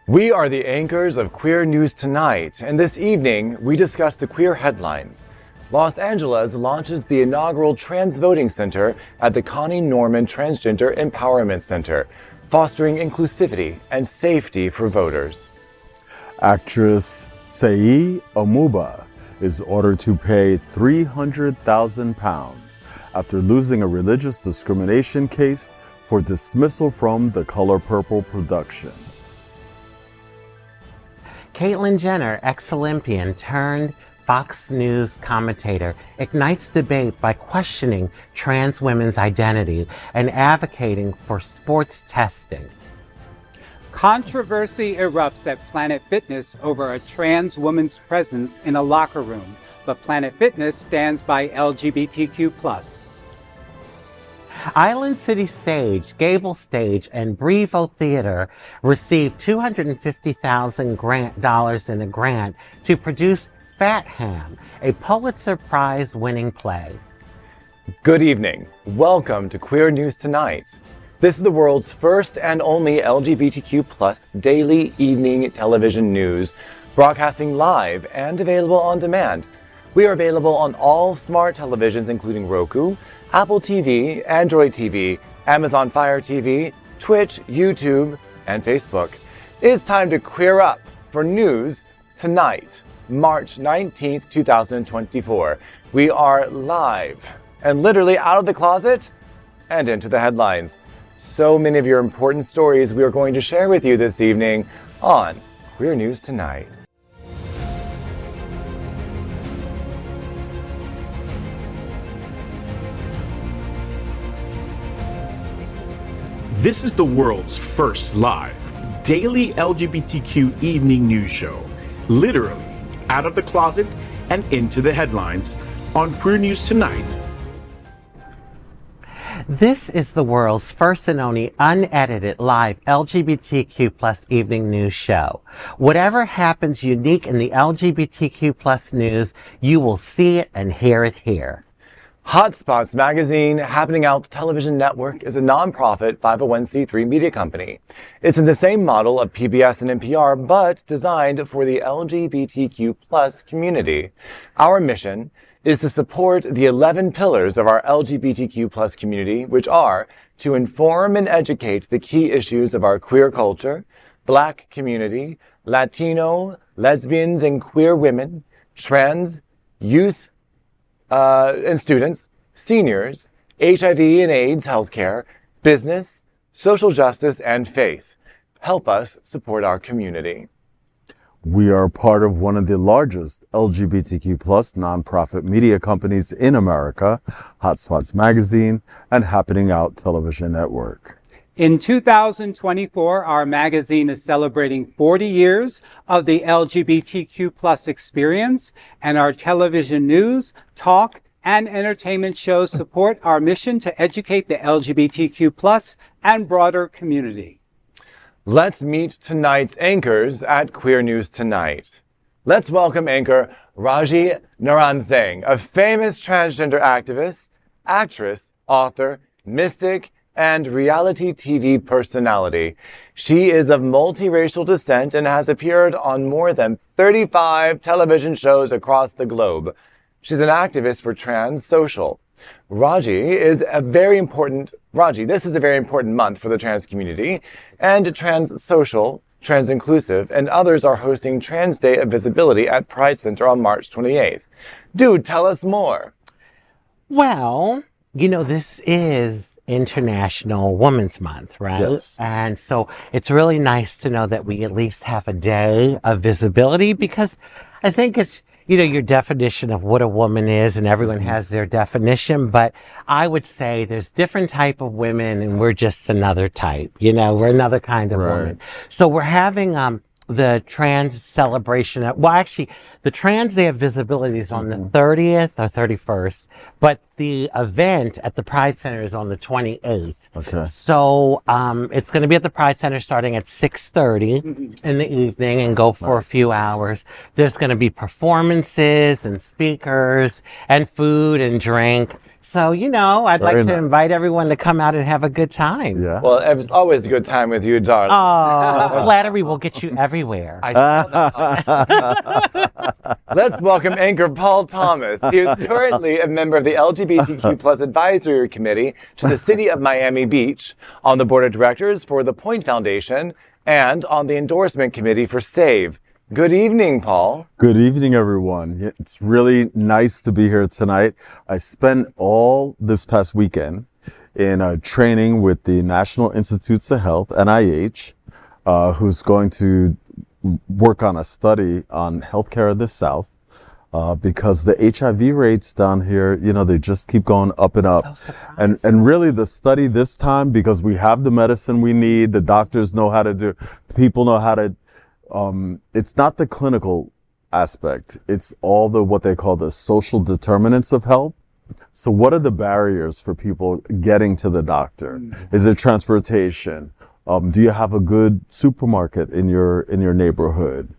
We are the anchors of Queer News Tonight, and this evening we discuss the queer headlines. Los Angeles launches the inaugural Trans Voting Center at the Connie Norman Transgender Empowerment Center, fostering inclusivity and safety for voters. Actress Celie is ordered to pay £300,000 after losing a religious discrimination case for dismissal from The Color Purple production. Caitlyn Jenner, ex-Olympian turned Fox News commentator, ignites debate by questioning trans women's identity and advocating for sports testing. Controversy erupts at Planet Fitness over a trans woman's presence in a locker room, but Planet Fitness stands by LGBTQ+. Island City Stage, Gable Stage, and Brevo Theater received $250,000 in a grant to produce Fat Ham, a Pulitzer Prize-winning play. Good evening. Welcome to Queer News Tonight. This is the world's first and only LGBTQ+ daily evening television news, broadcasting live and available on demand. We are available on all smart televisions including Roku, Apple TV, Android TV, Amazon Fire TV, Twitch, YouTube, and Facebook. It's time to queer up for news tonight, March 19th, 2024. We are live and literally out of the closet and into the headlines. So many of your important stories we are going to share with you this evening on Queer News Tonight. This is the world's first live daily LGBTQ evening news show, literally out of the closet and into the headlines on Queer News Tonight. This is the world's first and only unedited live LGBTQ+ evening news show. Whatever happens unique in the LGBTQ+ news, you will see it and hear it here. Hotspots Magazine Happening Out Television Network is a nonprofit 501c3 media company. It's in the same model of PBS and NPR, but designed for the LGBTQ+ community. Our mission is to support the 11 pillars of our LGBTQ+ community, which are to inform and educate the key issues of our queer culture, Black community, Latino, lesbians and queer women, trans, youth, and students, seniors, HIV and AIDS healthcare, business, social justice, and faith. Help us support our community. We are part of one of the largest LGBTQ+ nonprofit media companies in America, Hotspots Magazine and Happening Out Television Network. In 2024, our magazine is celebrating 40 years of the LGBTQ+ experience, and our television news, talk, and entertainment shows support our mission to educate the LGBTQ+ and broader community. Let's meet tonight's anchors at Queer News Tonight. Let's welcome anchor Rajee Narine-Singh, a famous transgender activist, actress, author, mystic, and reality TV personality. She is of multiracial descent and has appeared on more than 35 television shows across the globe. She's an activist for Trans Social. Rajee, this is a very important month for the trans community, and Trans Social, Trans Inclusive, and others are hosting Trans Day of Visibility at Pride Center on March 28th. Dude, tell us more. Well, this is International Women's Month, right? Yes. And so it's really nice to know that we at least have a day of visibility, because I think it's, your definition of what a woman is, and everyone has their definition, but I would say there's different type of women and we're just another type, we're another kind of woman. So we're having the trans celebration. Actually, the Trans Day of Visibility is on the 30th or 31st, but the event at the Pride Center is on the 28th. Okay. So it's going to be at the Pride Center starting at 6:30 in the evening and go for a few hours. There's going to be performances and speakers and food and drink. So, I'd like to invite everyone to come out and have a good time. Yeah. Well, it was always a good time with you, darling. Oh, flattery will get you everywhere. Let's welcome anchor Paul Thomas. He is currently a member of the LGBTQ plus advisory committee to the city of Miami Beach, on the board of directors for the Point Foundation, and on the endorsement committee for SAVE. Good evening, Paul. Good evening, everyone. It's really nice to be here tonight. I spent all this past weekend in a training with the National Institutes of Health, NIH, who's going to work on a study on healthcare of the South, because the HIV rates down here, they just keep going up and up. So and really the study this time, because we have the medicine we need, the doctors know how to do, people know how to, it's not the clinical aspect. It's all what they call the social determinants of health. So what are the barriers for people getting to the doctor? Is it transportation? Do you have a good supermarket in your neighborhood?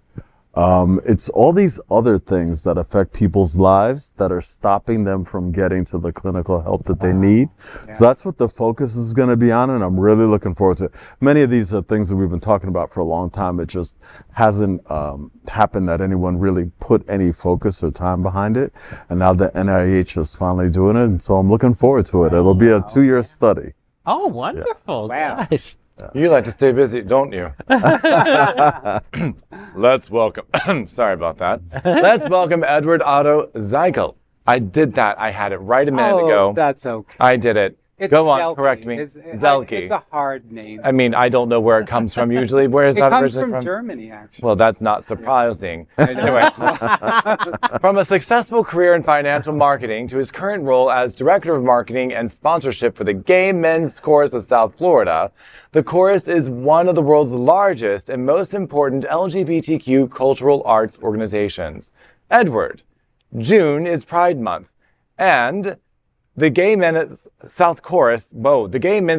It's all these other things that affect people's lives that are stopping them from getting to the clinical help that they need. Yeah. So that's what the focus is going to be on, and I'm really looking forward to it. Many of these are things that we've been talking about for a long time. It just hasn't happened that anyone really put any focus or time behind it. And now the NIH is finally doing it, and so I'm looking forward to it. It'll be a 2-year study. Oh, wonderful. Wow. Gosh. You like to stay busy, don't you? Let's welcome, sorry about that. Let's welcome Edward Otto Zielke. I did that. I had it right a minute ago. That's okay. I did it. It's Go on, Zielke. correct me. Zielke. It's a hard name. I mean, I don't know where it comes from usually. Where is that originally from? Germany, actually. Well, that's not surprising. Anyway, from a successful career in financial marketing to his current role as Director of Marketing and Sponsorship for the Gay Men's Chorus of South Florida, the Chorus is one of the world's largest and most important LGBTQ cultural arts organizations. Edward, June is Pride Month, and the Gay Men's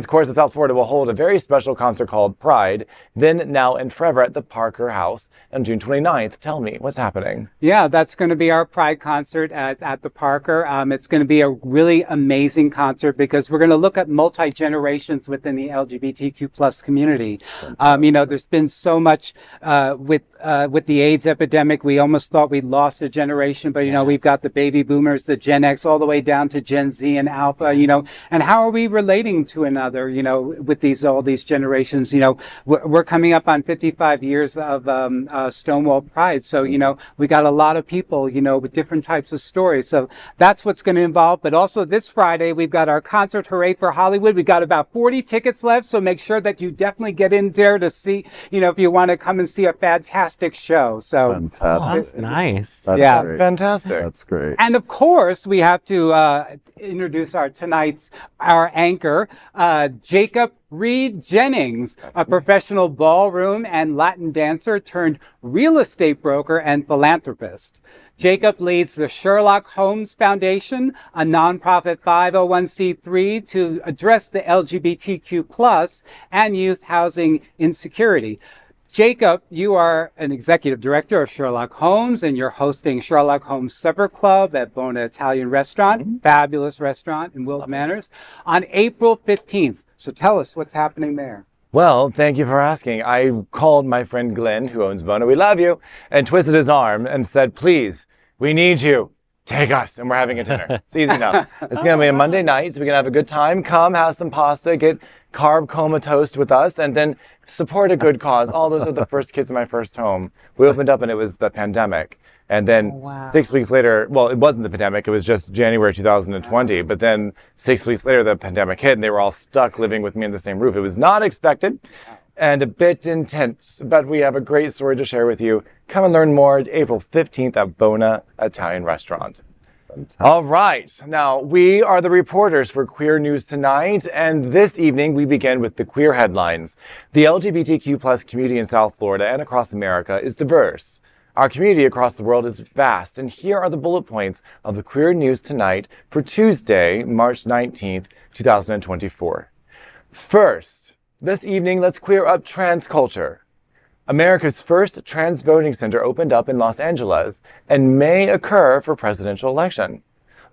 Chorus of South Florida will hold a very special concert called Pride, Then, Now, and Forever at the Parker House on June 29th. Tell me, what's happening? Yeah, that's going to be our Pride concert at the Parker. It's going to be a really amazing concert because we're going to look at multi-generations within the LGBTQ plus community. There's been so much with the AIDS epidemic. We almost thought we lost a generation, but, we've got the baby boomers, the Gen X, all the way down to Gen Z and Alpha, and how are we relating to another, with all these generations? We're coming up on 55 years of Stonewall Pride. So, we got a lot of people, with different types of stories. So that's what's going to involve. But also this Friday, we've got our concert, Hooray for Hollywood. We've got about 40 tickets left. So make sure that you definitely get in there to see, if you want to come and see a fantastic show. So fantastic. Oh, that's nice. That's fantastic. That's great. And of course, we have to introduce our anchor, Jacob Reide Jennings, a professional ballroom and Latin dancer turned real estate broker and philanthropist. Jacob leads the Sherlock Holmes Foundation, a nonprofit 501c3 to address the LGBTQ plus and youth housing insecurity. Jacob, you are an executive director of Sherlock Holmes, and you're hosting Sherlock Holmes Supper Club at Bona Italian Restaurant, fabulous restaurant in Wilton Manors, on April 15th. So tell us what's happening there. Well, thank you for asking. I called my friend Glenn, who owns Bona, we love you, and twisted his arm and said, please, we need you. Take us, and we're having a dinner. It's easy enough. It's going to be a Monday night, so we can have a good time. Come, have some pasta, get carb coma toast with us, and then support a good cause. All those are the first kids in my first home. We opened up, and it was the pandemic. And then 6 weeks later, well, it wasn't the pandemic. It was just January 2020. But then 6 weeks later, the pandemic hit, and they were all stuck living with me in the same roof. It was not expected and a bit intense, but we have a great story to share with you. Come and learn more April 15th at Bona Italian Restaurant. All right. Now, we are the reporters for Queer News Tonight, and this evening we begin with the queer headlines. The LGBTQ plus community in South Florida and across America is diverse. Our community across the world is vast, and here are the bullet points of the Queer News Tonight for Tuesday, March 19th, 2024. First, this evening, let's queer up trans culture. America's first trans voting center opened up in Los Angeles and may occur for presidential election.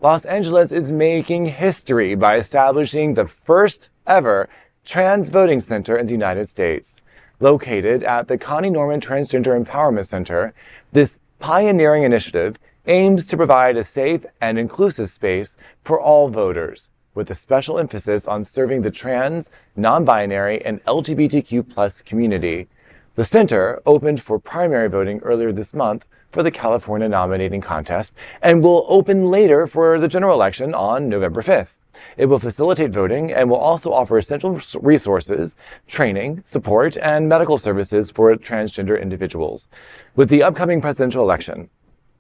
Los Angeles is making history by establishing the first ever trans voting center in the United States. Located at the Connie Norman Transgender Empowerment Center, this pioneering initiative aims to provide a safe and inclusive space for all voters, with a special emphasis on serving the trans, non-binary, and LGBTQ plus community. The center opened for primary voting earlier this month for the California nominating contest and will open later for the general election on November 5th. It will facilitate voting and will also offer essential resources, training, support, and medical services for transgender individuals. With the upcoming presidential election,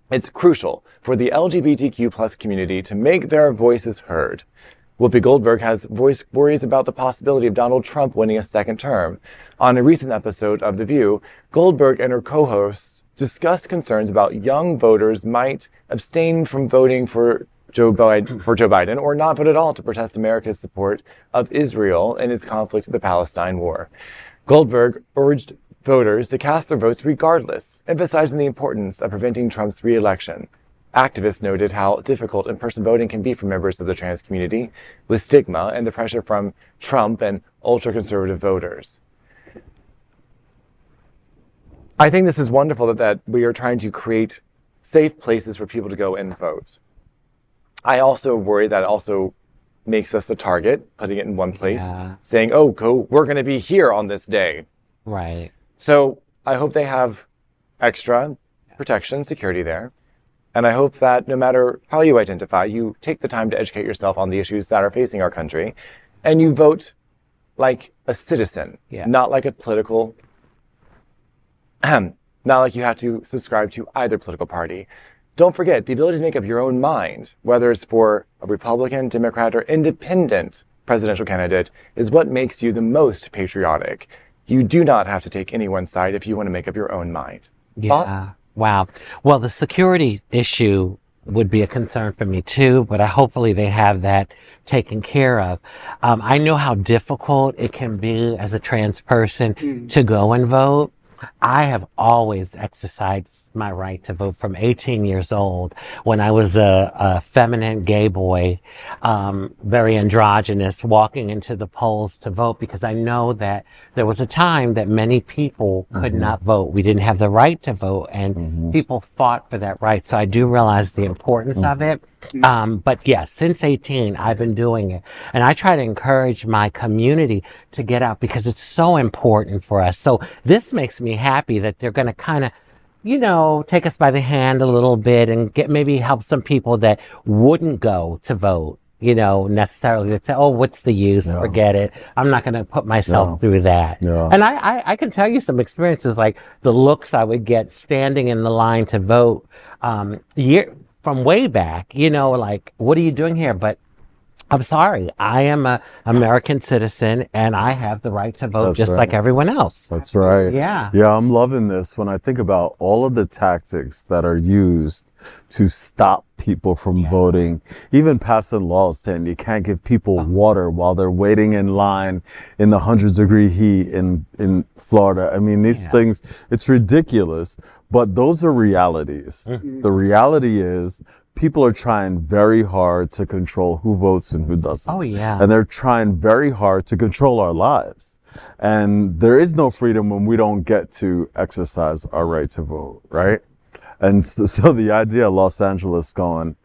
it's crucial for the LGBTQ plus community to make their voices heard. Whoopi Goldberg has voiced worries about the possibility of Donald Trump winning a second term. On a recent episode of The View, Goldberg and her co-hosts discussed concerns about young voters might abstain from voting for Joe Biden or not vote at all to protest America's support of Israel in its conflict with the Palestine war. Goldberg urged voters to cast their votes regardless, emphasizing the importance of preventing Trump's re-election. Activists noted how difficult in-person voting can be for members of the trans community, with stigma and the pressure from Trump and ultra-conservative voters. I think this is wonderful that we are trying to create safe places for people to go and vote. I also worry that it also makes us a target, putting it in one place, saying, oh, we're going to be here on this day. Right. So I hope they have extra protection, security there. And I hope that no matter how you identify, you take the time to educate yourself on the issues that are facing our country, and you vote like a citizen, not like a political, not like you have to subscribe to either political party. Don't forget, the ability to make up your own mind, whether it's for a Republican, Democrat, or independent presidential candidate, is what makes you the most patriotic. You do not have to take anyone's side if you want to make up your own mind. Yeah. Thoughts? Wow. Well, the security issue would be a concern for me too, but hopefully they have that taken care of. I know how difficult it can be as a trans person to go and vote. I have always exercised my right to vote from 18 years old when I was a feminine gay boy, very androgynous, walking into the polls to vote because I know that there was a time that many people could not vote. We didn't have the right to vote and people fought for that right. So I do realize the importance of it. But yes, since 18, I've been doing it. And I try to encourage my community to get out because it's so important for us. So this makes me happy that they're going to kind of, you know, take us by the hand a little bit and maybe help some people that wouldn't go to vote, you know, necessarily to say, oh, what's the use? Forget it. I'm not going to put myself through that. And I can tell you some experiences like the looks I would get standing in the line to vote, from way back, you know, like, what are you doing here? But I'm sorry, I am an American citizen and I have the right to vote like everyone else. That's right. Yeah. Yeah, I'm loving this when I think about all of the tactics that are used to stop people from voting, even passing laws saying you can't give people water while they're waiting in line in the 100-degree heat in Florida. I mean, these things, it's ridiculous, but those are realities. The reality is people are trying very hard to control who votes and who doesn't. Oh, yeah. And they're trying very hard to control our lives. And there is no freedom when we don't get to exercise our right to vote, right? And so the idea of Los Angeles going,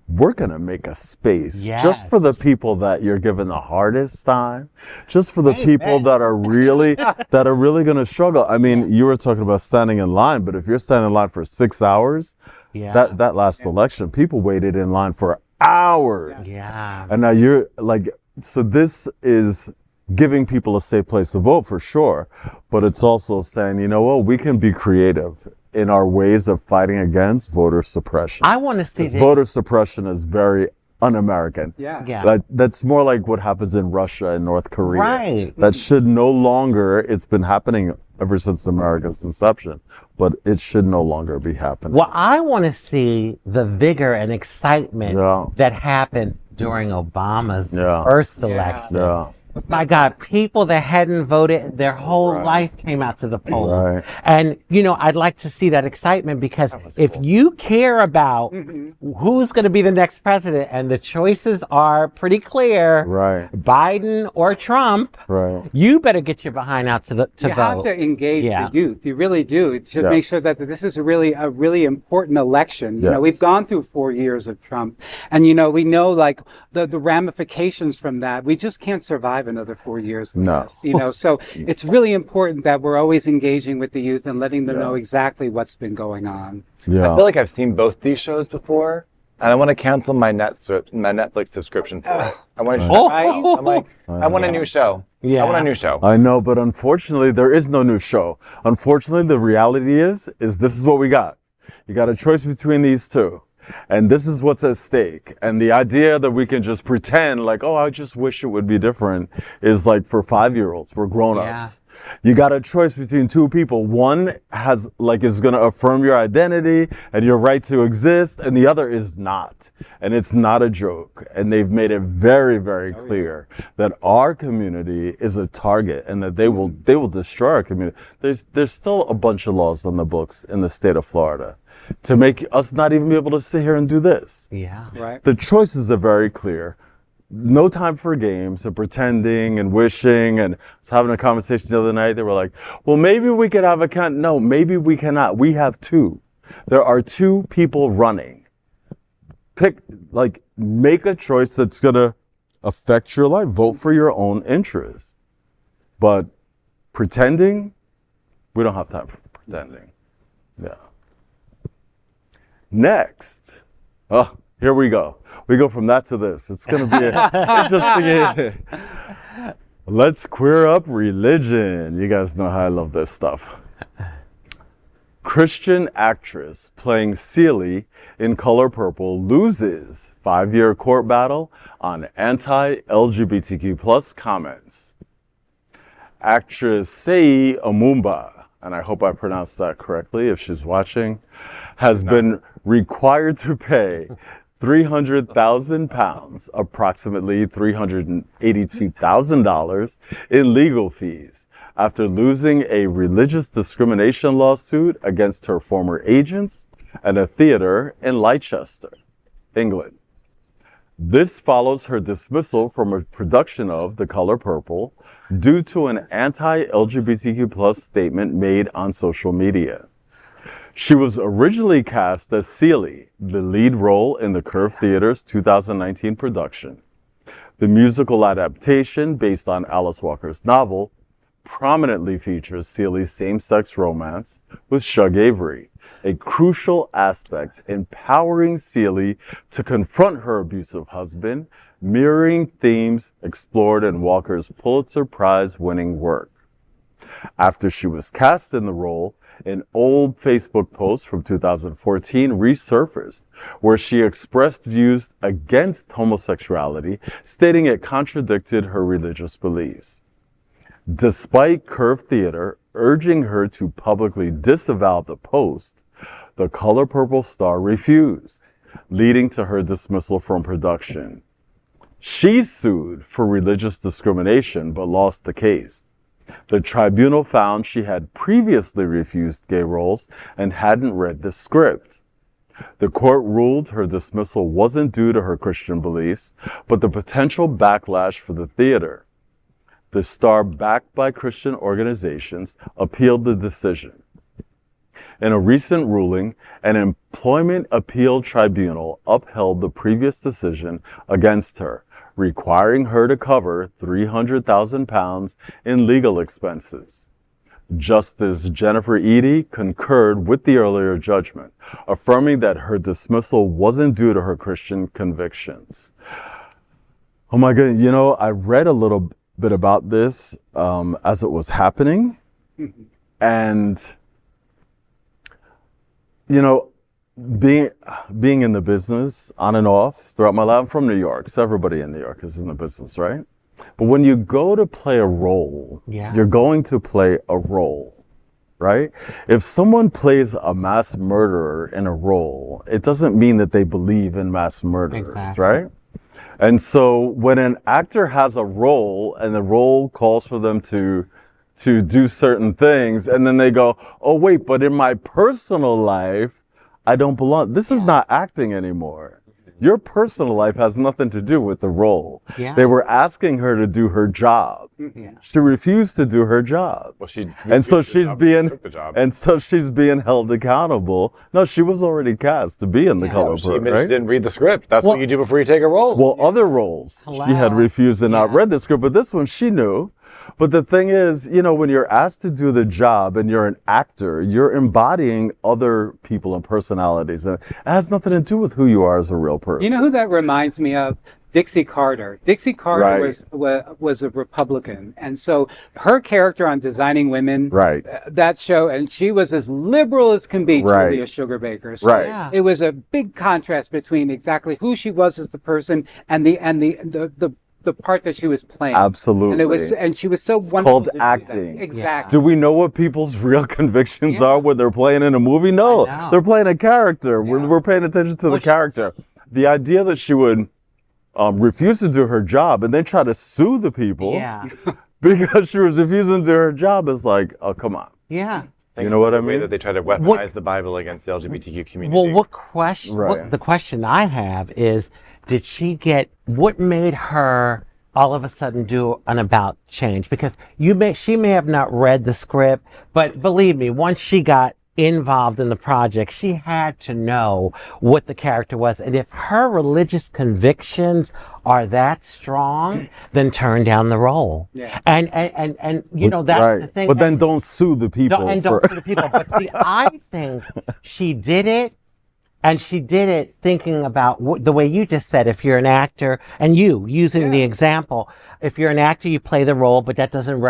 we're going to make a space just for the people that you're giving the hardest time, just for the people that are really going to struggle. I mean, you were talking about standing in line, but if you're standing in line for 6 hours, that last election, people waited in line for hours. And now you're like, so this is giving people a safe place to vote for sure, but it's also saying, you know what, we can be creative in our ways of fighting against voter suppression. I want to see Because this. voter suppression is very un-American. Yeah. That's more like what happens in Russia and North Korea. Right. That should no longer, it's been happening ever since America's inception, but it should no longer be happening. Well, I want to see the vigor and excitement Yeah. that happened during Obama's Yeah. first election. Yeah. My God, people that hadn't voted their whole Right. life came out to the polls. Right. And, I'd like to see that excitement because if you care about who's going to be the next president, and the choices are pretty clear, Right. Biden or Trump, Right. you better get your behind out to You vote. have to engage Yeah. the youth. You really do to make Yes. sure that this is a really important election. You know, we've Yes. gone through 4 years of Trump, and we know like the ramifications from that. We just can't survive another 4 years with No. this. So it's really important that we're always engaging with the youth and letting them know exactly what's been going on. Yeah. I feel like I've seen both these shows before, and I want to cancel my Netflix subscription for it. I want to. I'm like, I want a new show. Yeah. I want a new show. I know, but unfortunately, there is no new show. Unfortunately, the reality is this is what we got. You got a choice between these two. And this is what's at stake. And the idea that we can just pretend like, oh, I just wish it would be different is like for 5-year-olds. We're grown-ups. You got a choice between two people. One is going to affirm your identity and your right to exist, and the other is not. And it's not a joke. And they've made it very, very clear that our community is a target and that they will destroy our community. There's still a bunch of laws on the books in the state of Florida to make us not even be able to sit here and do this. Yeah. Right. The choices are very clear. No time for games and pretending and wishing. And I was having a conversation the other night. They were like, well, maybe we could have a count. No, maybe we cannot. We have two. There are two people running. Make a choice that's going to affect your life. Vote for your own interest. But pretending, we don't have time for pretending. Yeah. Next. Oh, here we go. We go from that to this. It's going to be interesting. Let's queer up religion. You guys know how I love this stuff. Christian actress playing Celie in Color Purple loses 5-year court battle on anti-LGBTQ plus comments. Actress Celie Amumba, and I hope I pronounced that correctly if she's watching, has been required to pay £300,000, approximately $382,000 in legal fees after losing a religious discrimination lawsuit against her former agents at a theater in Leicester, England. This follows her dismissal from a production of The Color Purple due to an anti-LGBTQ plus statement made on social media. She was originally cast as Celie, the lead role in the Curve Theater's 2019 production. The musical adaptation, based on Alice Walker's novel, prominently features Celie's same-sex romance with Shug Avery, a crucial aspect empowering Celie to confront her abusive husband, mirroring themes explored in Walker's Pulitzer Prize-winning work. After she was cast in the role, an old Facebook post from 2014 resurfaced where she expressed views against homosexuality, stating it contradicted her religious beliefs. Despite Curve Theater urging her to publicly disavow the post, the Color Purple star refused, leading to her dismissal from production. She sued for religious discrimination but lost the case. The tribunal found she had previously refused gay roles and hadn't read the script. The court ruled her dismissal wasn't due to her Christian beliefs, but the potential backlash for the theater. The star, backed by Christian organizations, appealed the decision. In a recent ruling, an employment appeal tribunal upheld the previous decision against her, requiring her to cover £300,000 in legal expenses. Justice Jennifer Eady concurred with the earlier judgment, affirming that her dismissal wasn't due to her Christian convictions. Oh my goodness, I read a little bit about this as it was happening, and you know, being in the business on and off throughout my life, I'm from New York, so everybody in New York is in the business, right? But when you go to play a role, you're going to play a role, right? If someone plays a mass murderer in a role, it doesn't mean that they believe in mass murderers, right? And so when an actor has a role and the role calls for them to do certain things, and then they go, oh wait, but in my personal life, I don't belong. This is not acting anymore. Your personal life has nothing to do with the role. They were asking her to do her job. She refused to do her job. Well, so she's being held accountable. No, she was already cast to be in the color she purple, right? She didn't read the script. That's what you do before you take a role. Well, other roles, she had refused and not read the script, but this one she knew. But the thing is, you know, when you're asked to do the job and you're an actor, you're embodying other people and personalities. And it has nothing to do with who you are as a real person. You know who that reminds me of? Dixie Carter. Dixie Carter was a Republican. And so her character on Designing Women, that show, and she was as liberal as can be, Julia Sugarbaker. So it was a big contrast between exactly who she was as the person and the part that she was playing. Absolutely. And she was so it's wonderful. Called acting. Exactly. Do we know what people's real convictions are when they're playing in a movie? No, they're playing a character. We're paying attention to the character. The idea that she would refuse to do her job and then try to sue the people because she was refusing to do her job is like, oh, come on. Yeah. You know what I mean? That they try to weaponize the Bible against the LGBTQ community. Well, the question I have is, what made her all of a sudden do an about change? Because she may have not read the script, but believe me, once she got involved in the project, she had to know what the character was. And if her religious convictions are that strong, then turn down the role. And you know, that's the thing. But then don't sue the people. Don't sue the people. But see, I think she did it. And she did it thinking about the way you just said, if you're an actor, and using the example, if you're an actor, you play the role, but that doesn't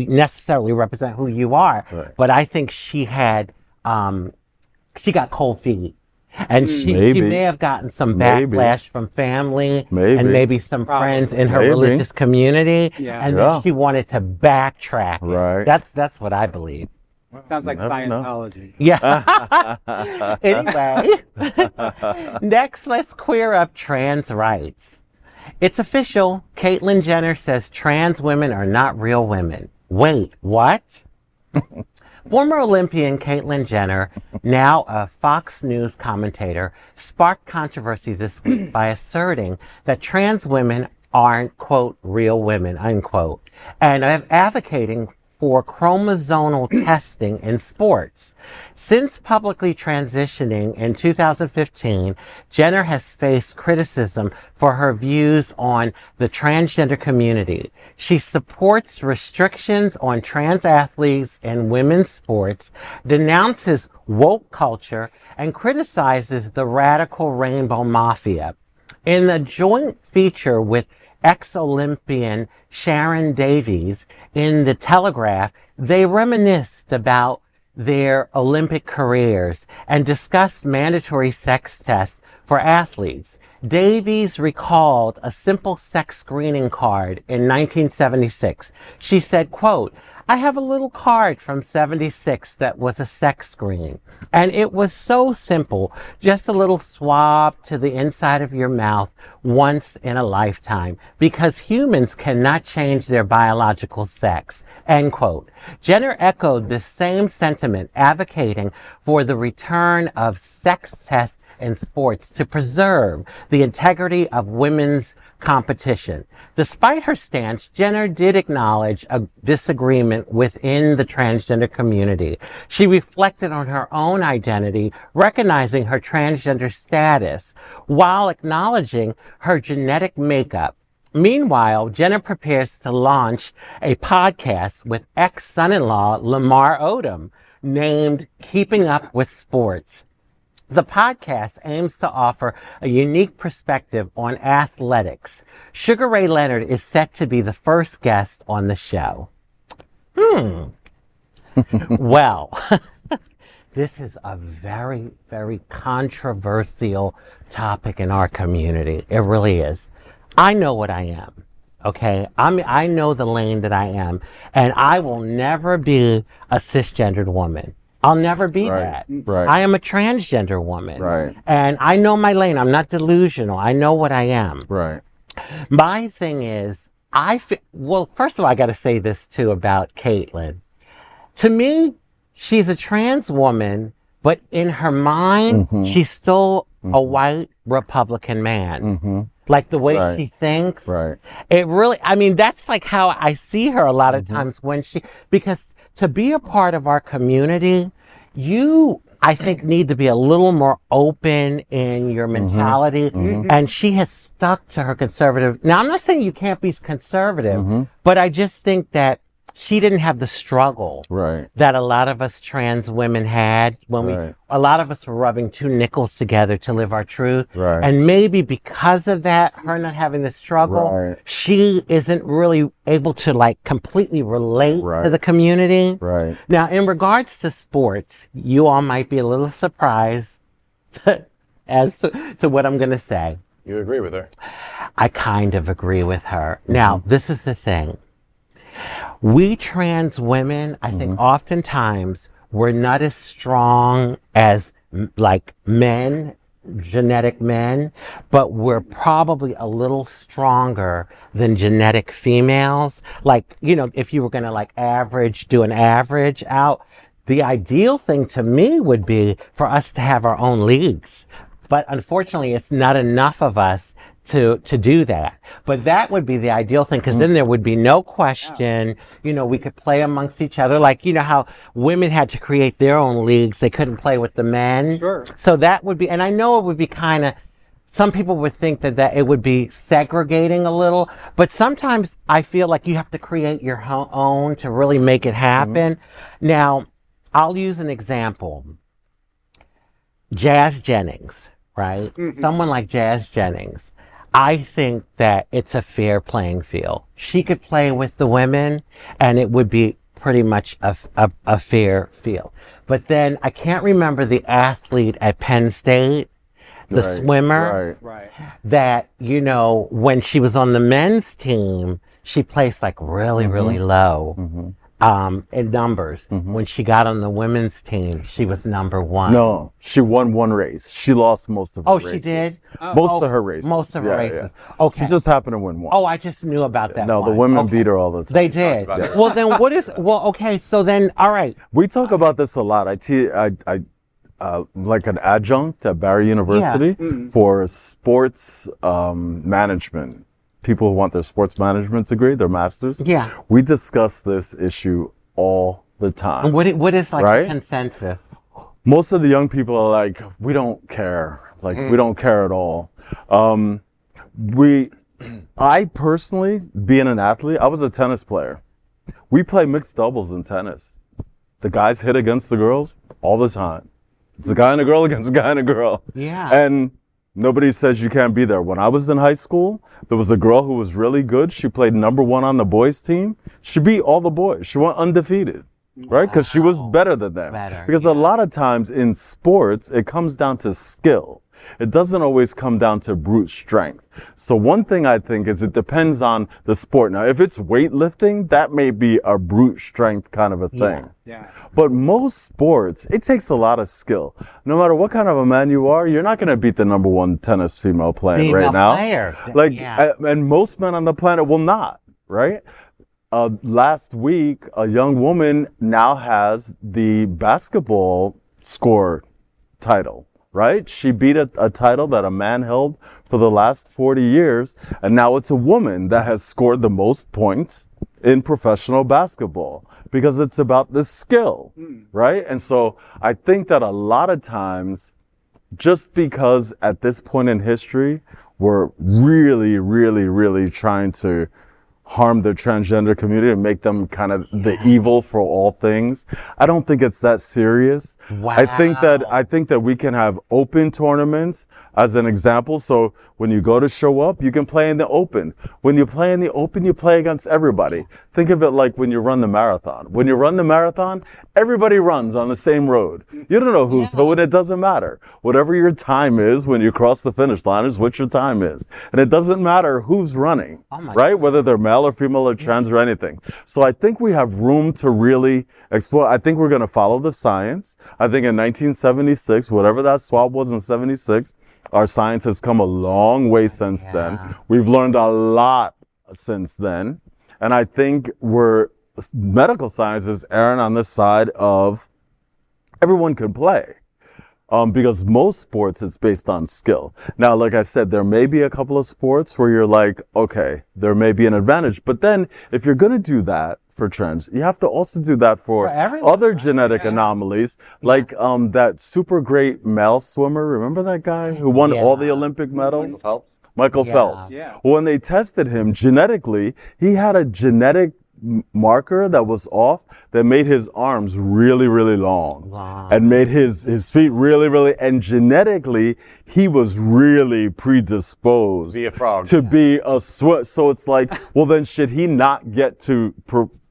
necessarily represent who you are. Right. But I think she got cold feet. And she may have gotten some backlash from family and maybe some friends in her religious community. And then she wanted to backtrack. Right. That's what I believe. Sounds like Scientology. Yeah. Anyway, next, let's queer up trans rights. It's official. Caitlyn Jenner says trans women are not real women. Wait, what? Former Olympian Caitlyn Jenner, now a Fox News commentator, sparked controversy this week by asserting that trans women aren't, quote, real women, unquote, and advocating for chromosomal testing in sports. Since publicly transitioning in 2015, Jenner has faced criticism for her views on the transgender community. She supports restrictions on trans athletes in women's sports, denounces woke culture, and criticizes the radical rainbow mafia. In a joint feature with ex-Olympian Sharon Davies in The Telegraph, they reminisced about their Olympic careers and discussed mandatory sex tests for athletes. Davies recalled a simple sex screening card in 1976. She said, quote, I have a little card from 76 that was a sex screen. And it was so simple, just a little swab to the inside of your mouth once in a lifetime, because humans cannot change their biological sex, end quote. Jenner echoed the same sentiment, advocating for the return of sex tests in sports to preserve the integrity of women's competition. Despite her stance, Jenner did acknowledge a disagreement within the transgender community. She reflected on her own identity, recognizing her transgender status, while acknowledging her genetic makeup. Meanwhile, Jenner prepares to launch a podcast with ex-son-in-law Lamar Odom, named Keeping Up with Sports. The podcast aims to offer a unique perspective on athletics. Sugar Ray Leonard is set to be the first guest on the show. Well, this is a very, very controversial topic in our community. It really is. I know what I am. Okay. I know the lane that I am, and I will never be a cisgendered woman. I'll never be that. Right. I am a transgender woman. Right. And I know my lane. I'm not delusional. I know what I am. Right. My thing is, well, first of all, I got to say this too about Caitlyn. To me, she's a trans woman, but in her mind, she's still a white Republican man. Like the way she thinks. Right. It really, I mean, that's like how I see her a lot of times because to be a part of our community, you, I think, need to be a little more open in your mentality. And she has stuck to her conservative. Now, I'm not saying you can't be conservative, but I just think that she didn't have the struggle that a lot of us trans women had when a lot of us were rubbing two nickels together to live our truth. And maybe because of that, her not having the struggle, she isn't really able to like completely relate to the community. Now, in regards to sports, you all might be a little surprised as to what I'm going to say. You agree with her? I kind of agree with her. Now, this is the thing. We trans women, I think oftentimes we're not as strong as like men, genetic men, but we're probably a little stronger than genetic females. Like, you know, if you were going to like do an average out, the ideal thing to me would be for us to have our own leagues. But unfortunately, it's not enough of us to do that. But that would be the ideal thing, because then there would be no question, you know, we could play amongst each other. Like, you know how women had to create their own leagues. They couldn't play with the men. Sure. So that would be, and I know it would be kind of, some people would think that it would be segregating a little, but sometimes I feel like you have to create your own to really make it happen. Now, I'll use an example. Jazz Jennings, right? Someone like Jazz Jennings. I think that it's a fair playing field. She could play with the women and it would be pretty much a fair field. But then I can't remember the athlete at Penn State, the swimmer, that, you know, when she was on the men's team, she placed like really, really low. In numbers. When she got on the women's team, she was number one. No, she won one race. She lost most of her races. Oh, she did? Most of her races. Most of her races. Okay. She just happened to win one. Oh, I just knew about that. No, the women beat her all the time. They did. Well, then okay, so then, all right. We talk about this a lot. I like an adjunct at Barry University for sports management. People who want their sports management degree, their masters. Yeah. We discuss this issue all the time. And what is like the consensus? Most of the young people are like, we don't care. Like, we don't care at all. I personally, being an athlete, I was a tennis player. We play mixed doubles in tennis. The guys hit against the girls all the time. It's a guy and a girl against a guy and a girl. Yeah. And nobody says you can't be there. When I was in high school, there was a girl who was really good. She played number one on the boys team. She beat all the boys. She went undefeated, right? Because she was better than them. Because a lot of times in sports, it comes down to skill. It doesn't always come down to brute strength. So one thing I think is it depends on the sport. Now, if it's weightlifting, that may be a brute strength kind of a thing. But most sports, it takes a lot of skill. No matter what kind of a man you are, you're not going to beat the number one tennis female player right now. And most men on the planet will not, right? Last week, a young woman now has the basketball score title. Right? She beat a title that a man held for the last 40 years, and now it's a woman that has scored the most points in professional basketball because it's about the skill, right? And so I think that a lot of times, just because at this point in history, we're really, really, really trying to harm the transgender community and make them kind of the evil for all things. I don't think it's that serious. Wow. I think that we can have open tournaments as an example. So when you go to show up, you can play in the open. When you play in the open, you play against everybody. Think of it like when you run the marathon. When you run the marathon, everybody runs on the same road. You don't know who's who, and it doesn't matter. Whatever your time is when you cross the finish line is what your time is. And it doesn't matter who's running, right? Whether they're male or female or trans or anything. So I think we have room to really explore. I think we're going to follow the science. I think in 1976, whatever that swab was in 76, our science has come a long way since then. We've learned a lot since then. And I think medical science is erring on the side of everyone can play. Because most sports, it's based on skill. Now, like I said, there may be a couple of sports where you're like, okay, there may be an advantage. But then if you're going to do that for trans, you have to also do that for other genetic anomalies, like that super great male swimmer. Remember that guy who won all the Olympic medals? Michael Phelps. When they tested him genetically, he had a genetic marker that was off that made his arms really, really long and made his feet really, really, and genetically he was really predisposed to be a swimmer. So it's like, well, then should he not get to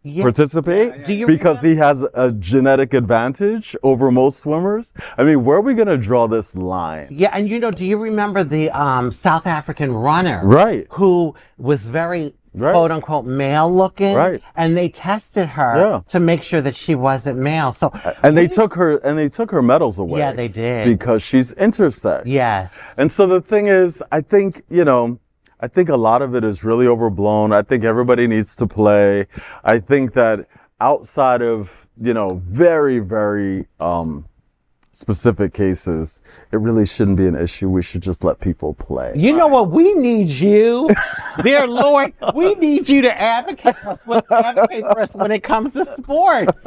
participate because he has a genetic advantage over most swimmers? I mean, where are we going to draw this line? Yeah, and do you remember the South African runner who was very quote unquote male looking, and they tested her to make sure that she wasn't male. So they took her medals away. Yeah, they did, because she's intersex. Yes. And so the thing is, I think a lot of it is really overblown. I think everybody needs to play. I think that outside of very, very specific cases, it really shouldn't be an issue. We should just let people play. You know what? We need you, dear Lord. We need you to advocate for us when it comes to sports.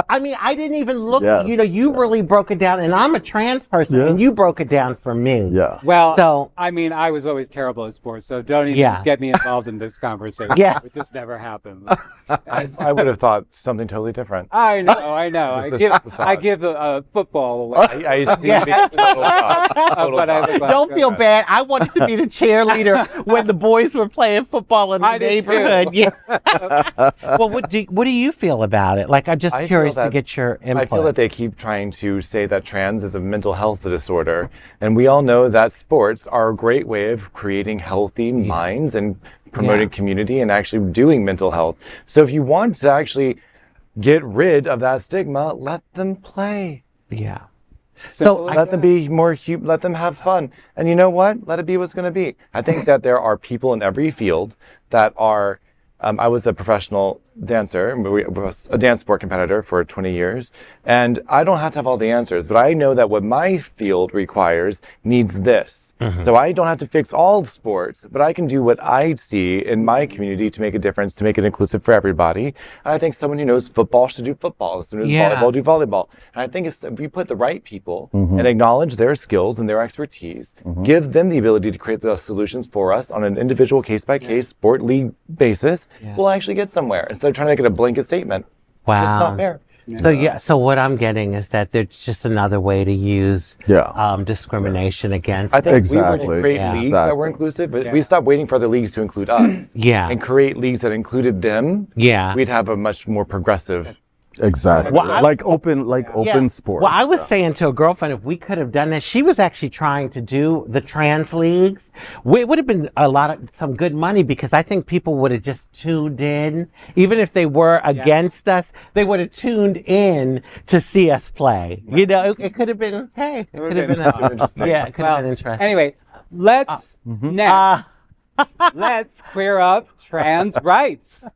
I mean, I didn't even look. You really broke it down, and I'm a trans person, and you broke it down for me. Yeah. Well, so I mean, I was always terrible at sports, so don't even get me involved in this conversation. It just never happened. I would have thought something totally different. I know. I give football away. I see Don't feel bad. I wanted to be the cheerleader when the boys were playing football in the neighborhood. Well, what do you feel about it? Like, I'm just curious to get your input. I feel that they keep trying to say that trans is a mental health disorder, and we all know that sports are a great way of creating healthy minds and promoting community and actually doing mental health. So if you want to actually get rid of that stigma, let them play. Yeah. So let them be more human, let them have fun. And you know what? Let it be what's going to be. I think that there are people in every field that are, I was a professional dancer, a dance sport competitor for 20 years, and I don't have to have all the answers, but I know that what my field requires needs this. So I don't have to fix all sports, but I can do what I see in my community to make a difference, to make it inclusive for everybody. And I think someone who knows football should do football. Someone who knows volleyball, do volleyball. And I think if we put the right people and acknowledge their skills and their expertise, give them the ability to create the solutions for us on an individual case-by-case sport league basis, we'll actually get somewhere instead of trying to make it a blanket statement. Wow. It's not fair. So what I'm getting is that there's just another way to use discrimination against. I think we were to create leagues that were inclusive, but we stopped waiting for other leagues to include us. And create leagues that included them. We'd have a much more progressive. Exactly. Well, like open sports. Well, I was saying to a girlfriend, if we could have done that, she was actually trying to do the trans leagues. It would have been some good money, because I think people would have just tuned in. Even if they were against us, they would have tuned in to see us play. Right. It could have been, it could have been interesting. It could have been interesting. Anyway, let's let's queer up trans rights.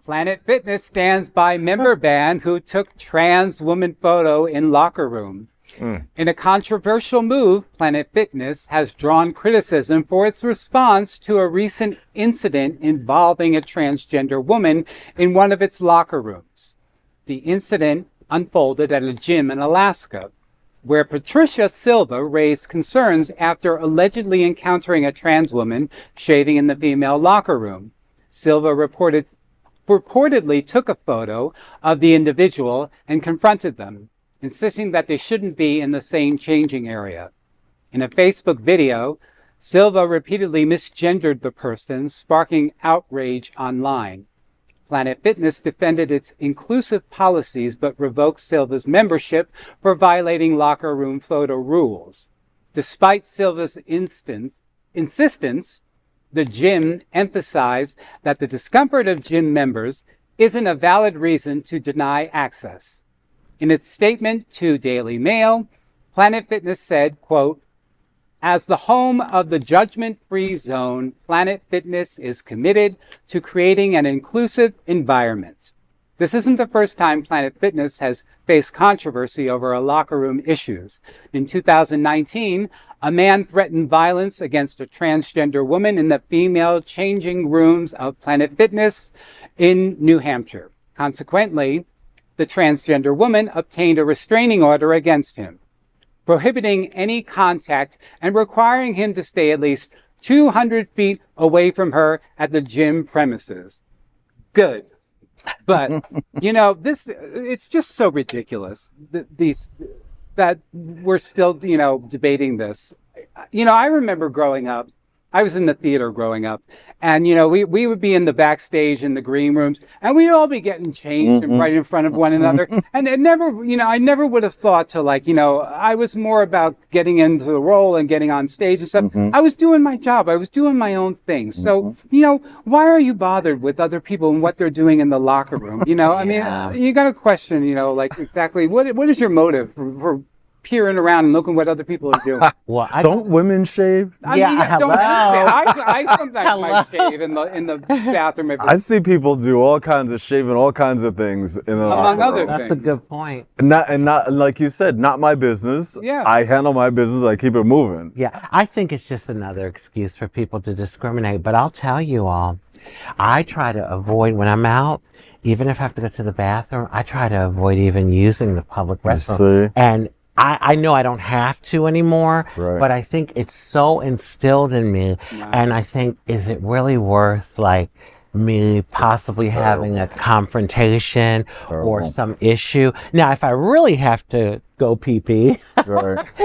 Planet Fitness stands by member band who took trans woman photo in locker room. In a controversial move, Planet Fitness has drawn criticism for its response to a recent incident involving a transgender woman in one of its locker rooms. The incident unfolded at a gym in Alaska, where Patricia Silva raised concerns after allegedly encountering a trans woman shaving in the female locker room. Silva reportedly took a photo of the individual and confronted them, insisting that they shouldn't be in the same changing area. In a Facebook video, Silva repeatedly misgendered the person, sparking outrage online. Planet Fitness defended its inclusive policies but revoked Silva's membership for violating locker room photo rules. Despite Silva's insistence, the gym emphasized that the discomfort of gym members isn't a valid reason to deny access. In its statement to Daily Mail, Planet Fitness said, quote, "As the home of the judgment-free zone, Planet Fitness is committed to creating an inclusive environment." This isn't the first time Planet Fitness has faced controversy over locker room issues. In 2019, a man threatened violence against a transgender woman in the female changing rooms of Planet Fitness in New Hampshire. Consequently, the transgender woman obtained a restraining order against him, prohibiting any contact and requiring him to stay at least 200 feet away from her at the gym premises. Good. But, it's just so ridiculous that we're still, debating this. I remember growing up, I was in the theater growing up, and, we would be in the backstage in the green rooms, and we'd all be getting changed right in front of one another. And it never, I never would have thought to I was more about getting into the role and getting on stage and stuff. I was doing my job. I was doing my own thing. So, why are you bothered with other people and what they're doing in the locker room? I mean, you got to question, exactly what is your motive for peering around and looking what other people are doing. Well, don't women shave? I sometimes might shave in the bathroom. I see people do all kinds of shaving, all kinds of things in the among other things. That's a good point. Not like you said, not my business. Yeah. I handle my business. I keep it moving. Yeah, I think it's just another excuse for people to discriminate. But I'll tell you all, I try to avoid when I'm out, even if I have to go to the bathroom, I try to avoid even using the public restroom. And I know I don't have to anymore, but I think it's so instilled in me. And I think, is it really worth me possibly having a confrontation or some issue? Now, if I really have to go pee-pee,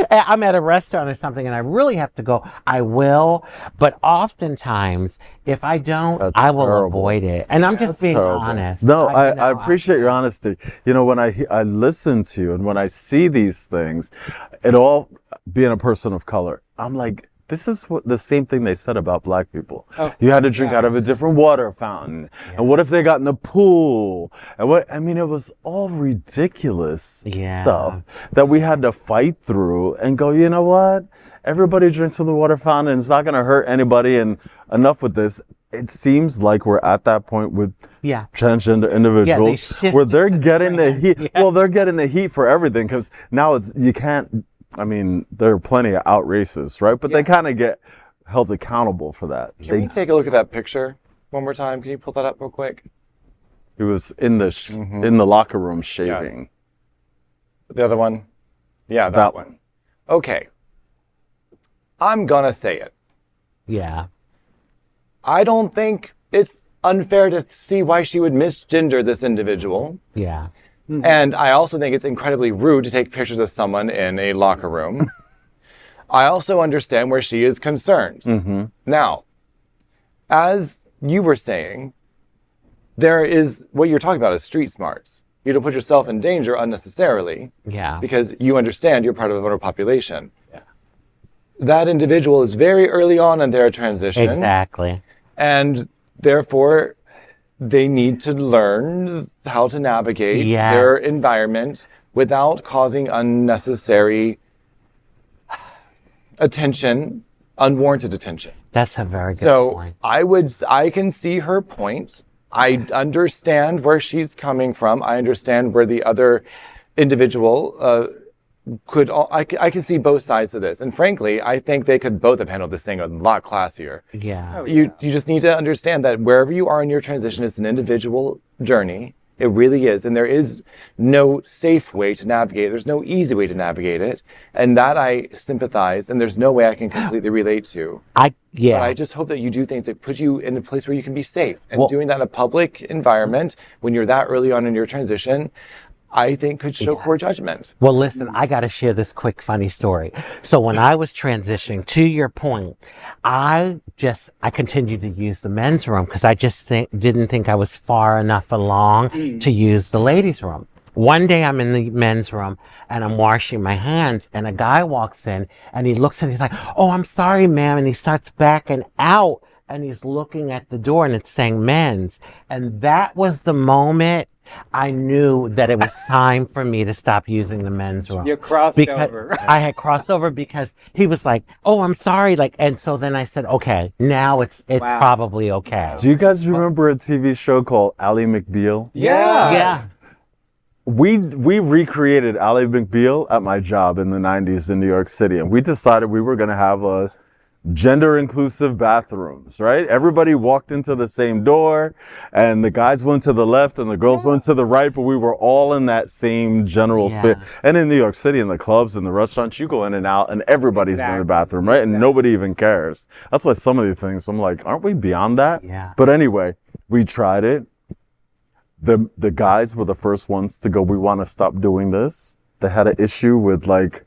I'm at a restaurant or something and I really have to go, I will. But oftentimes, if I don't, I will avoid it. And I'm just being honest. No, I appreciate your honesty. When I listen to you and when I see these things, it all, being a person of color, I'm like, this is the same thing they said about black people. You had to drink out of a different water fountain. And what if they got in the pool? And it was all ridiculous stuff that we had to fight through and go, you know what? Everybody drinks from the water fountain. It's not going to hurt anybody. And enough with this. It seems like we're at that point with transgender individuals where they're getting the heat. Well, they're getting the heat for everything because now you can't. I mean, there are plenty of out racists, right? But they kind of get held accountable for that. Can we take a look at that picture one more time? Can you pull that up real quick? He was in the locker room shaving. Yes. The other one? Yeah, that one. Okay. I'm gonna say it. Yeah. I don't think it's unfair to see why she would misgender this individual. Yeah. And I also think it's incredibly rude to take pictures of someone in a locker room. I also understand where she is concerned. Now, as you were saying, there is, what you're talking about is street smarts. You don't put yourself in danger unnecessarily. Yeah. Because you understand you're part of the vulnerable population. Yeah. That individual is very early on in their transition. Exactly. And therefore, they need to learn how to navigate their environment without causing unnecessary attention, unwarranted attention. That's a very good point. So I can see her point. I understand where she's coming from. I understand where the other individual I can see both sides of this. And frankly, I think they could both have handled this thing a lot classier. Yeah. You just need to understand that wherever you are in your transition, it's an individual journey. It really is. And there is no safe way to navigate it. There's no easy way to navigate it. And that I sympathize, and there's no way I can completely relate to. But I just hope that you do things that put you in a place where you can be safe. And doing that in a public environment when you're that early on in your transition, I think could show poor judgment. Well, listen, I got to share this quick, funny story. So when I was transitioning, to your point, I continued to use the men's room because I just didn't think I was far enough along to use the ladies' room. One day I'm in the men's room and I'm washing my hands and a guy walks in and he looks and he's like, "Oh, I'm sorry, ma'am." And he starts backing out and he's looking at the door and it's saying men's. And that was the moment I knew that it was time for me to stop using the men's room. You crossed over. I had crossed over because he was like, "Oh, I'm sorry." And so then I said, "Okay, now it's probably okay." Do you guys remember a TV show called Ally McBeal? Yeah. We recreated Ally McBeal at my job in the 90s in New York City, and we decided we were going to have a gender inclusive bathrooms, right? Everybody walked into the same door and the guys went to the left and the girls went to the right, but we were all in that same general space. And in New York City, in the clubs and the restaurants, you go in and out and everybody's in the bathroom, right? And nobody even cares. That's why some of these things, I'm like, aren't we beyond that? Yeah. But anyway, we tried it. The guys were the first ones to go, "We want to stop doing this." They had an issue with like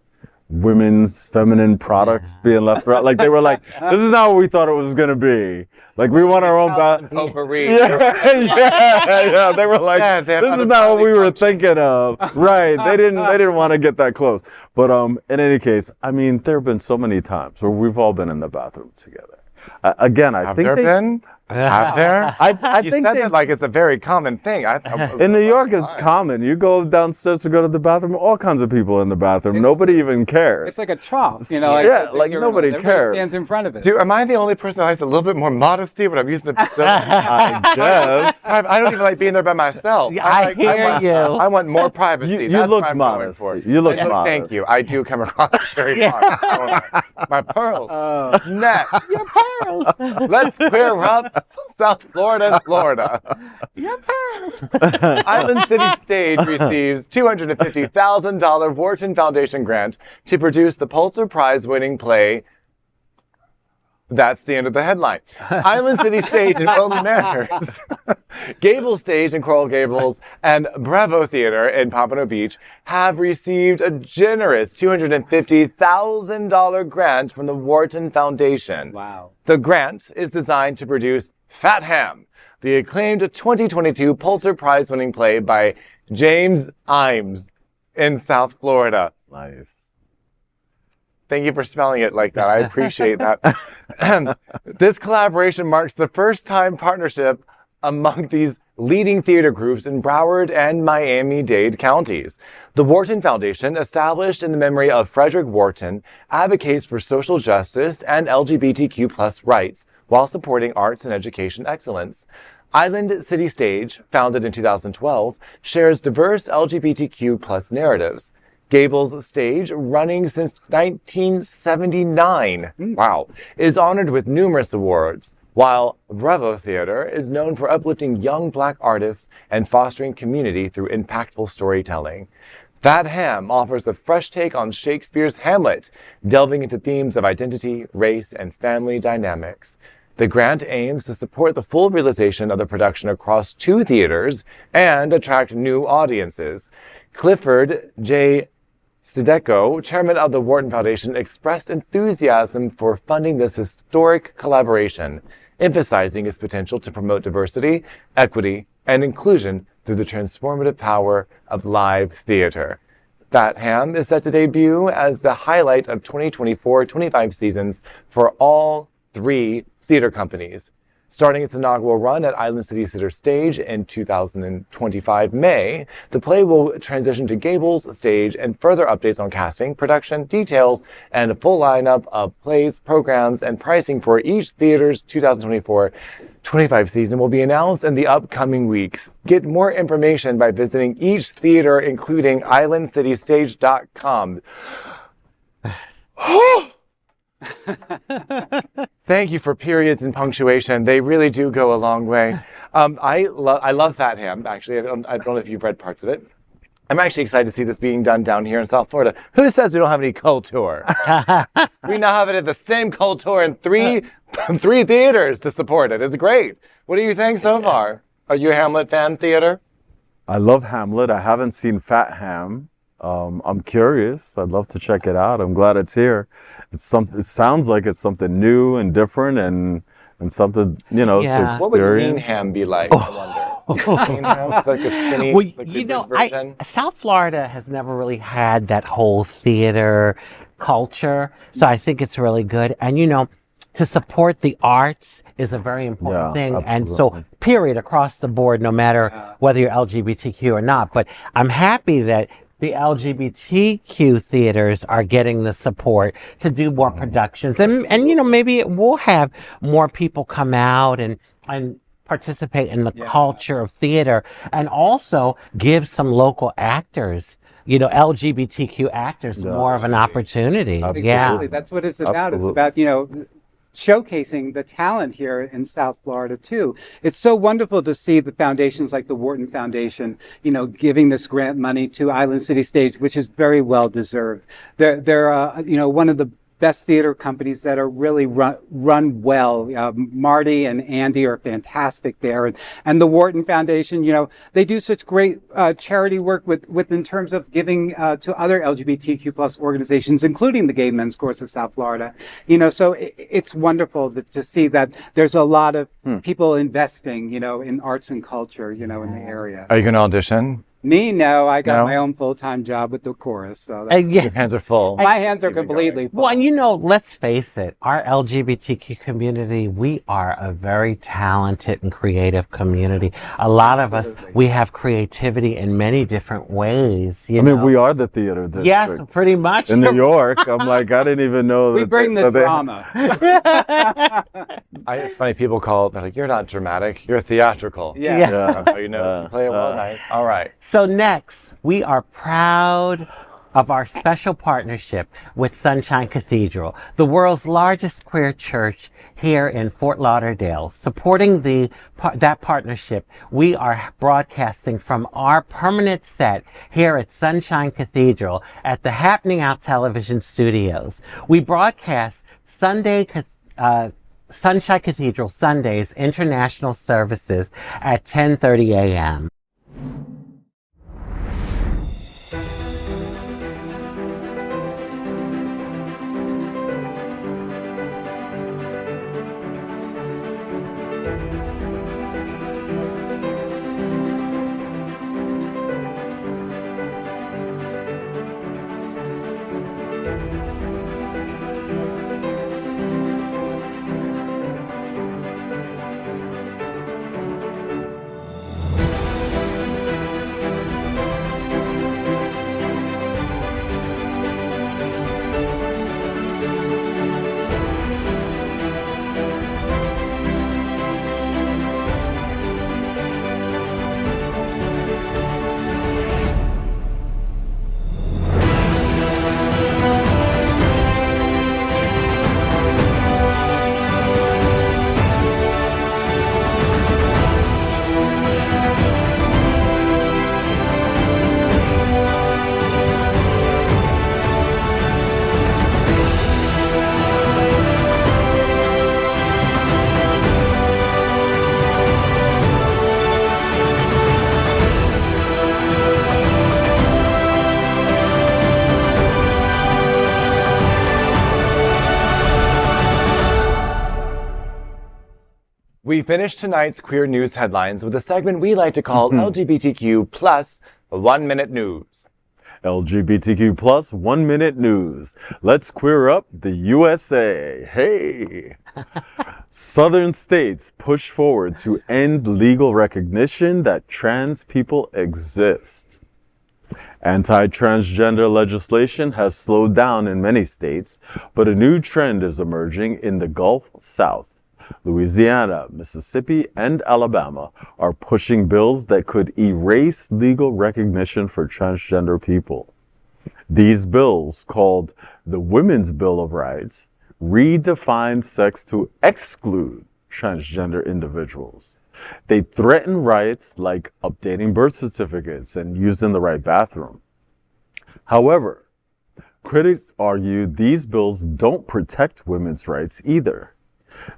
women's feminine products being left out. Like they were like, "This is not what we thought it was going to be. Like we want our own Potpourri. Yeah. They were like, "This is not what we were thinking of." Right. They didn't want to get that close. But in any case, I mean, there have been so many times where we've all been in the bathroom together. Again, I think Have there been? Have there? I You think said that like it's a very common thing. in New York, it's common. You go downstairs to go to the bathroom, all kinds of people in the bathroom. Nobody even cares. It's like a trough, you know. Like nobody cares. Stands in front of it. Am I the only person that has a little bit more modesty when I'm using the I guess. I don't even like being there by myself. I hear you. I want more privacy. You That's look what I'm modest. going for. You look modest. Thank you. I do come across very modest. My pearls. Next. Your pearls. Let's clear up South Florida, Florida. Your pearls. Island City Stage receives $250,000 Warten Foundation grant to produce the Pulitzer Prize-winning play. That's the end of the headline. Island City Stage in Wilton Manors, Gable Stage in Coral Gables, and Bravo Theater in Pompano Beach have received a generous $250,000 grant from the Warten Foundation. Wow. The grant is designed to produce Fat Ham, the acclaimed 2022 Pulitzer Prize-winning play by James Imes in South Florida. Nice. Thank you for spelling it like that. I appreciate that. This collaboration marks the first-time partnership among these leading theater groups in Broward and Miami-Dade counties. The Warten Foundation, established in the memory of Frederick Warten, advocates for social justice and LGBTQ+ rights while supporting arts and education excellence. Island City Stage, founded in 2012, shares diverse LGBTQ+ narratives. Gables Stage, running since 1979, is honored with numerous awards, while Bravo Theater is known for uplifting young Black artists and fostering community through impactful storytelling. Fat Ham offers a fresh take on Shakespeare's Hamlet, delving into themes of identity, race, and family dynamics. The grant aims to support the full realization of the production across 2 theaters and attract new audiences. Clifford J. Sideco, chairman of the Warten Foundation, expressed enthusiasm for funding this historic collaboration, emphasizing its potential to promote diversity, equity, and inclusion through the transformative power of live theater. Fat Ham is set to debut as the highlight of 2024-25 seasons for all 3 theater companies. Starting its inaugural run at Island City Theater Stage in 2025 May, the play will transition to Gables Stage, and further updates on casting, production, details, and a full lineup of plays, programs, and pricing for each theater's 2024-25 season will be announced in the upcoming weeks. Get more information by visiting each theater, including islandcitystage.com. Thank you for periods and punctuation. They really do go a long way. I love Fat Ham, actually. I don't know if you've read parts of it. I'm actually excited to see this being done down here in South Florida. Who says we don't have any culture? We now have it at the same culture in three theaters to support it. It's great. What do you think so far? Are you a Hamlet fan, theater? I love Hamlet. I haven't seen Fat Ham. I'm curious. I'd love to check it out. I'm glad it's here. It sounds like it's something new and different and something, to experience. What would Mean Ham be like, I wonder? Mean Ham? It's like a skinny, version. South Florida has never really had that whole theater culture, so I think it's really good. And, to support the arts is a very important thing. Absolutely. And so, period, across the board, no matter whether you're LGBTQ or not. But I'm happy that the LGBTQ theaters are getting the support to do more productions. And maybe it will have more people come out and participate in the culture of theater, and also give some local actors, LGBTQ actors, more of an opportunity. Absolutely. Yeah. That's what it's about. Absolutely. It's about, showcasing the talent here in South Florida too. It's so wonderful to see the foundations like the Warten Foundation, giving this grant money to Island City Stage, which is very well deserved. They're one of the best theater companies that are really run well. Marty and Andy are fantastic there, and the Warten Foundation, they do such great charity work with in terms of giving to other LGBTQ plus organizations, including the Gay Men's Chorus of South Florida. So it's wonderful to see that there's a lot of people investing, in arts and culture, in the area. Are you going to audition? Me? No, I got my own full-time job with the chorus. So your hands are full. My hands are completely full. Well, and let's face it, our LGBTQ community, we are a very talented and creative community. A lot of us, we have creativity in many different ways. I mean, we are the theater district. Yes, pretty much. In New York, I'm like, I didn't even know we bring the drama. It's funny, people they're like, you're not dramatic, you're theatrical. Yeah. That's how you know. You play it well, nice. All right. So next, we are proud of our special partnership with Sunshine Cathedral, the world's largest queer church here in Fort Lauderdale. Supporting that partnership, we are broadcasting from our permanent set here at Sunshine Cathedral at the Happening Out Television Studios. We broadcast Sunshine Cathedral Sundays international services at 10:30 a.m. We finish tonight's queer news headlines with a segment we like to call LGBTQ plus 1 minute news. LGBTQ plus 1 minute news. Let's queer up the USA. Hey! Southern states push forward to end legal recognition that trans people exist. Anti-transgender legislation has slowed down in many states, but a new trend is emerging in the Gulf South. Louisiana, Mississippi, and Alabama are pushing bills that could erase legal recognition for transgender people. These bills, called the Women's Bill of Rights, redefine sex to exclude transgender individuals. They threaten rights like updating birth certificates and using the right bathroom. However, critics argue these bills don't protect women's rights either.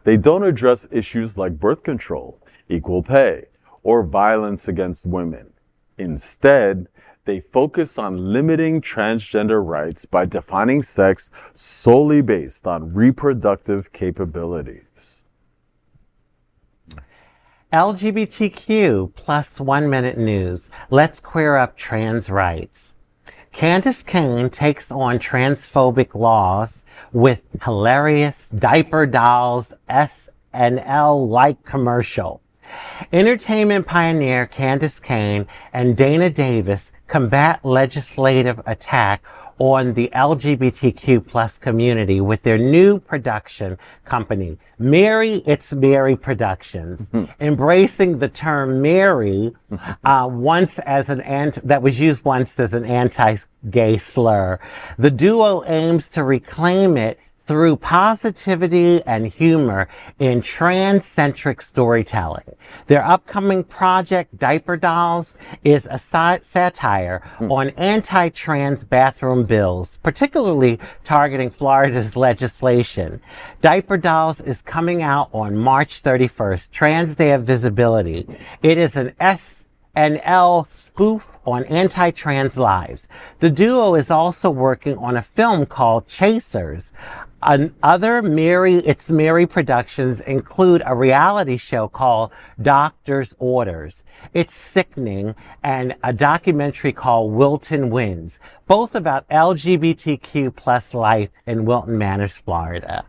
They don't address issues like birth control, equal pay, or violence against women. Instead, they focus on limiting transgender rights by defining sex solely based on reproductive capabilities. LGBTQ plus 1 minute news. Let's queer up trans rights. Cayne takes on transphobic laws with hilarious Diaper Dolls SNL-like commercial. Entertainment pioneer Cayne and Dana Davis combat legislative attack on the LGBTQ plus community with their new production company, Mary It's Mary Productions, embracing the term Mary that was used once as an anti-gay slur. The duo aims to reclaim it through positivity and humor in trans-centric storytelling. Their upcoming project, Diaper Dolls, is a satire on anti-trans bathroom bills, particularly targeting Florida's legislation. Diaper Dolls is coming out on March 31st, Trans Day of Visibility. It is an SNL spoof on anti-trans lives. The duo is also working on a film called Chasers. Other It's Mary productions include a reality show called Doctor's Orders, It's Sickening, and a documentary called Wilton Wins, both about LGBTQ plus life in Wilton Manors, Florida.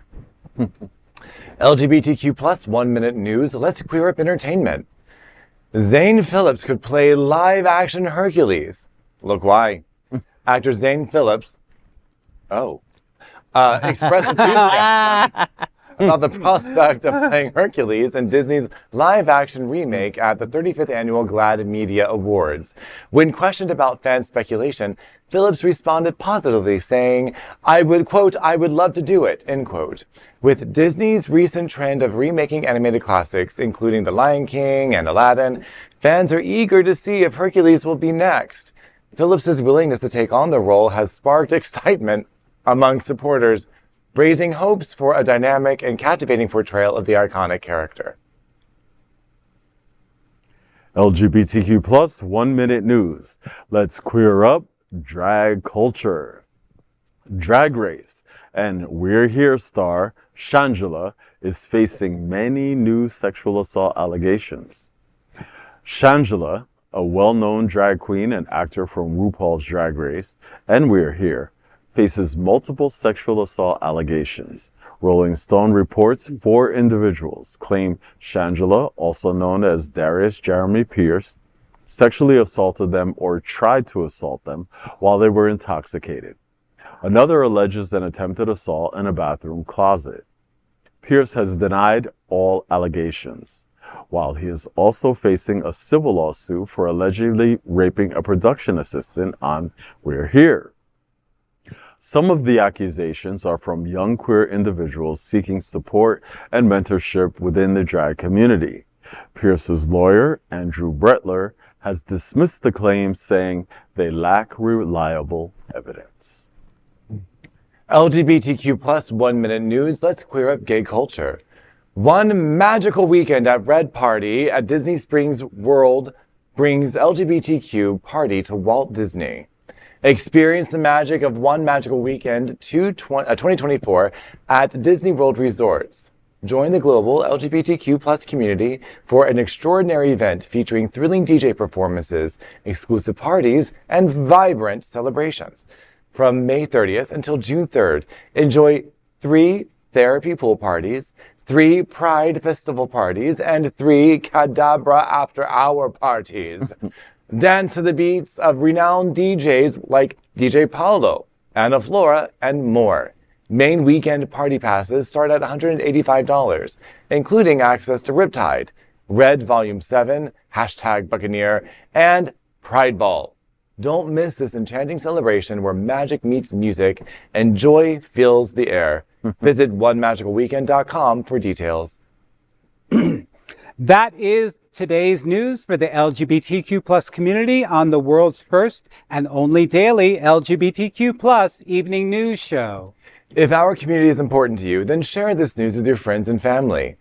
LGBTQ plus 1 minute news. Let's queer up entertainment. Zane Phillips could play live-action Hercules. Look why. Actor Zane Phillips expressed enthusiasm about the prospect of playing Hercules in Disney's live-action remake at the 35th Annual GLAAD Media Awards. When questioned about fan speculation, Phillips responded positively, saying, I would love to do it, end quote. With Disney's recent trend of remaking animated classics, including The Lion King and Aladdin, fans are eager to see if Hercules will be next. Phillips' willingness to take on the role has sparked excitement among supporters, raising hopes for a dynamic and captivating portrayal of the iconic character. LGBTQ plus 1 minute news. Let's queer up drag culture. Drag Race and We're Here star Shangela is facing many new sexual assault allegations. Shangela, a well-known drag queen and actor from RuPaul's Drag Race and We're Here, faces multiple sexual assault allegations. Rolling Stone reports 4 individuals claim Shangela, also known as Darius Jeremy Pierce, sexually assaulted them or tried to assault them while they were intoxicated. Another alleges an attempted assault in a bathroom closet. Pierce has denied all allegations, while he is also facing a civil lawsuit for allegedly raping a production assistant on We're Here. Some of the accusations are from young queer individuals seeking support and mentorship within the drag community. Pierce's lawyer, Andrew Bretler, has dismissed the claims, saying they lack reliable evidence. LGBTQ plus 1 minute news. Let's queer up gay culture. One magical weekend at Red Party at Disney Springs World brings LGBTQ party to Walt Disney. Experience the magic of one magical weekend 2024 at Disney World Resorts. Join the global LGBTQ plus community for an extraordinary event featuring thrilling DJ performances, exclusive parties, and vibrant celebrations. From May 30th until June 3rd, enjoy 3 therapy pool parties, 3 Pride Festival parties, and 3 Cadabra after-hour parties. Dance to the beats of renowned DJs like DJ Paulo, Ana Flora, and more. Main weekend party passes start at $185, including access to Riptide, Red Volume 7, #Buccaneer, and Pride Ball. Don't miss this enchanting celebration where magic meets music and joy fills the air. Visit onemagicalweekend.com for details. That is today's news for the LGBTQ plus community on the world's first and only daily LGBTQ plus evening news show. If our community is important to you, then share this news with your friends and family.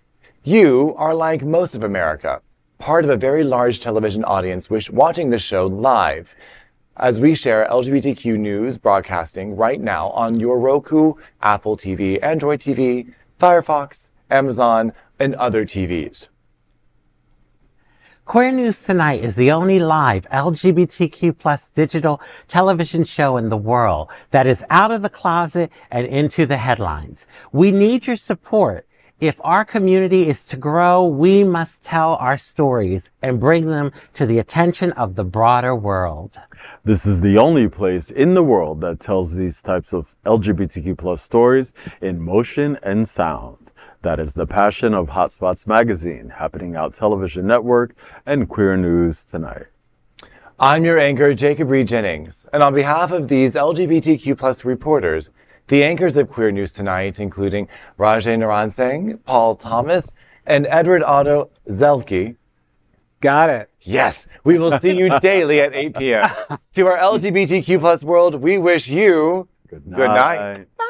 You are like most of America, part of a very large television audience watching the show live, as we share LGBTQ news broadcasting right now on your Roku, Apple TV, Android TV, Firefox, Amazon, and other TVs. Queer News Tonight is the only live LGBTQ plus digital television show in the world that is out of the closet and into the headlines. We need your support. If our community is to grow, we must tell our stories and bring them to the attention of the broader world. This is the only place in the world that tells these types of LGBTQ plus stories in motion and sound. That is the passion of Hotspots Magazine, Happening Out Television Network, and Queer News Tonight. I'm your anchor, Jacob Reide Jennings, and on behalf of these LGBTQ plus reporters, the anchors of Queer News Tonight, including Rajee Narine-Singh, Paul Thomas, and Edward Otto Zielke. Got it. Yes, we will see you daily at 8 p.m. To our LGBTQ plus world, we wish you Good good night. Bye.